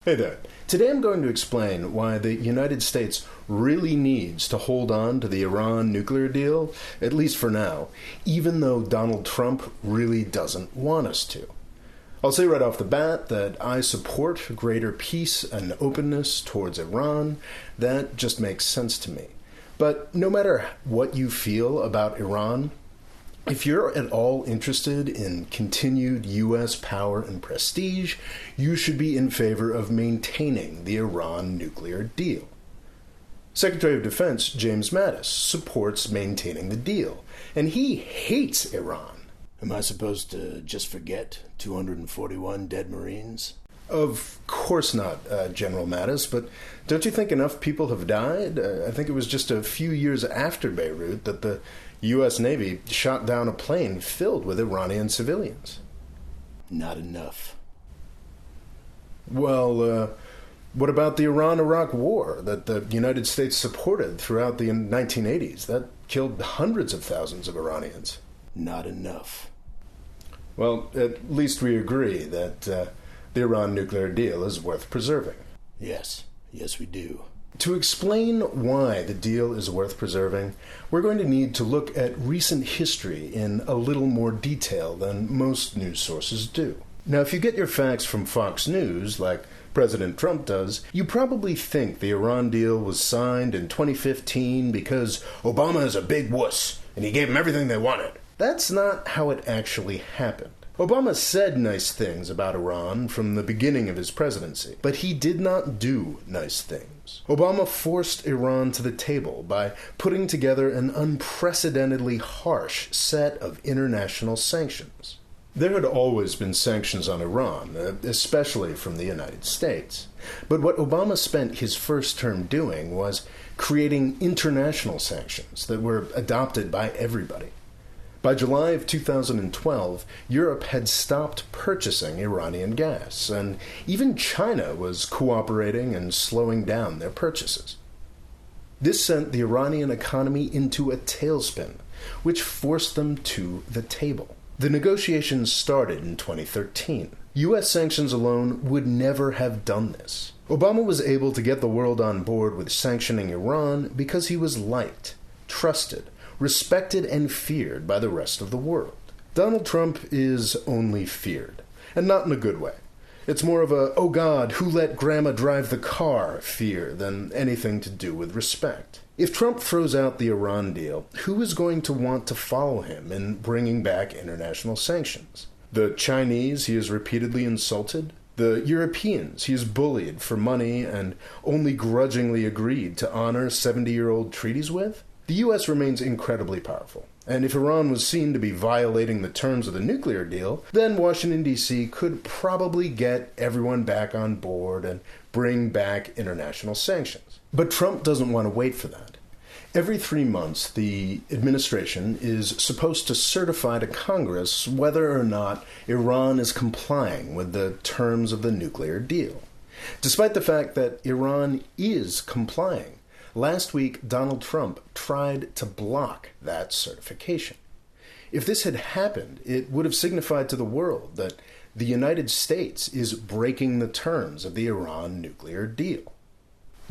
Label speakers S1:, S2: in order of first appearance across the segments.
S1: Hey there. Today I'm going to explain why the United States really needs to hold on to the Iran nuclear deal, at least for now, even though Donald Trump really doesn't want us to. I'll say right off the bat that I support greater peace and openness towards Iran. That just makes sense to me. But no matter what you feel about Iran, if you're at all interested in continued U.S. power and prestige, you should be in favor of maintaining the Iran nuclear deal. Secretary of Defense James Mattis supports maintaining the deal, and he hates Iran.
S2: Am I supposed to just forget 241 dead Marines?
S1: Of course not, General Mattis, but don't you think enough people have died? I think it was just a few years after Beirut that the U.S. Navy shot down a plane filled with Iranian civilians.
S2: Not enough.
S1: Well, what about the Iran-Iraq war that the United States supported throughout the 1980s? That killed hundreds of thousands of Iranians.
S2: Not enough.
S1: Well, at least we agree that the Iran nuclear deal is worth preserving.
S2: Yes we do.
S1: To explain why the deal is worth preserving, we're going to need to look at recent history in a little more detail than most news sources do. Now, if you get your facts from Fox News, like President Trump does, you probably think the Iran deal was signed in 2015 because Obama is a big wuss and he gave them everything they wanted. That's not how it actually happened. Obama said nice things about Iran from the beginning of his presidency, but he did not do nice things. Obama forced Iran to the table by putting together an unprecedentedly harsh set of international sanctions. There had always been sanctions on Iran, especially from the United States. But what Obama spent his first term doing was creating international sanctions that were adopted by everybody. By July of 2012, Europe had stopped purchasing Iranian gas, and even China was cooperating and slowing down their purchases. This sent the Iranian economy into a tailspin, which forced them to the table. The negotiations started in 2013. U.S. sanctions alone would never have done this. Obama was able to get the world on board with sanctioning Iran because he was liked, trusted, respected and feared by the rest of the world. Donald Trump is only feared, and not in a good way. It's more of a, oh God, who let grandma drive the car fear than anything to do with respect. If Trump throws out the Iran deal, who is going to want to follow him in bringing back international sanctions? The Chinese he has repeatedly insulted? The Europeans he has bullied for money and only grudgingly agreed to honor 70-year-old treaties with? The U.S. remains incredibly powerful, and if Iran was seen to be violating the terms of the nuclear deal, then Washington, D.C. could probably get everyone back on board and bring back international sanctions. But Trump doesn't want to wait for that. Every 3 months, the administration is supposed to certify to Congress whether or not Iran is complying with the terms of the nuclear deal. Despite the fact that Iran is complying, last week, Donald Trump tried to block that certification. If this had happened, it would have signified to the world that the United States is breaking the terms of the Iran nuclear deal.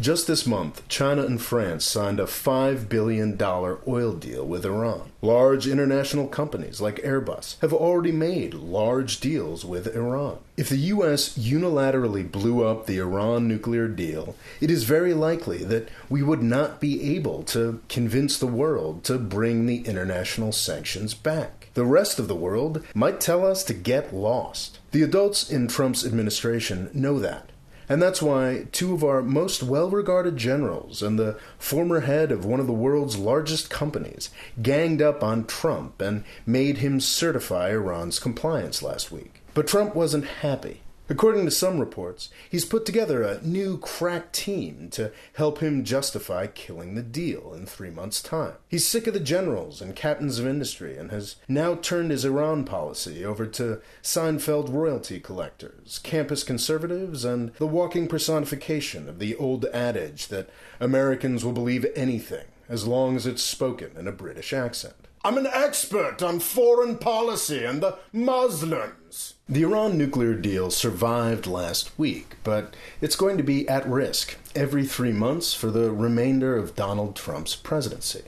S1: Just this month, China and France signed a $5 billion oil deal with Iran. Large international companies like Airbus have already made large deals with Iran. If the U.S. unilaterally blew up the Iran nuclear deal, it is very likely that we would not be able to convince the world to bring the international sanctions back. The rest of the world might tell us to get lost. The adults in Trump's administration know that. And that's why two of our most well-regarded generals and the former head of one of the world's largest companies ganged up on Trump and made him certify Iran's compliance last week. But Trump wasn't happy. According to some reports, he's put together a new crack team to help him justify killing the deal in 3 months' time. He's sick of the generals and captains of industry and has now turned his Iran policy over to Seinfeld royalty collectors, campus conservatives, and the walking personification of the old adage that Americans will believe anything as long as it's spoken in a British accent. I'm an expert on foreign policy and the Muslims. The Iran nuclear deal survived last week, but it's going to be at risk every 3 months for the remainder of Donald Trump's presidency.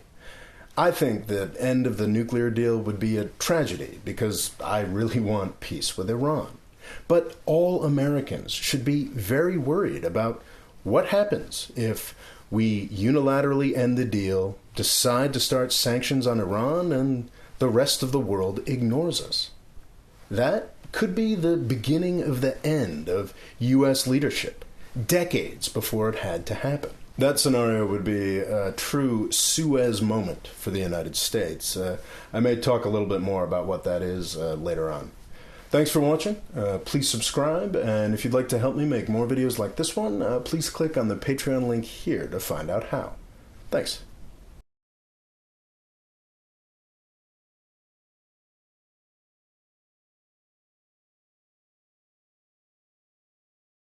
S1: I think the end of the nuclear deal would be a tragedy because I really want peace with Iran. But all Americans should be very worried about what happens if we unilaterally end the deal, decide to start sanctions on Iran, and the rest of the world ignores us. That could be the beginning of the end of U.S. leadership, decades before it had to happen. That scenario would be a true Suez moment for the United States. I may talk a little bit more about what that is later on. Thanks for watching. Please subscribe, and if you'd like to help me make more videos like this one, please click on the Patreon link here to find out how. Thanks.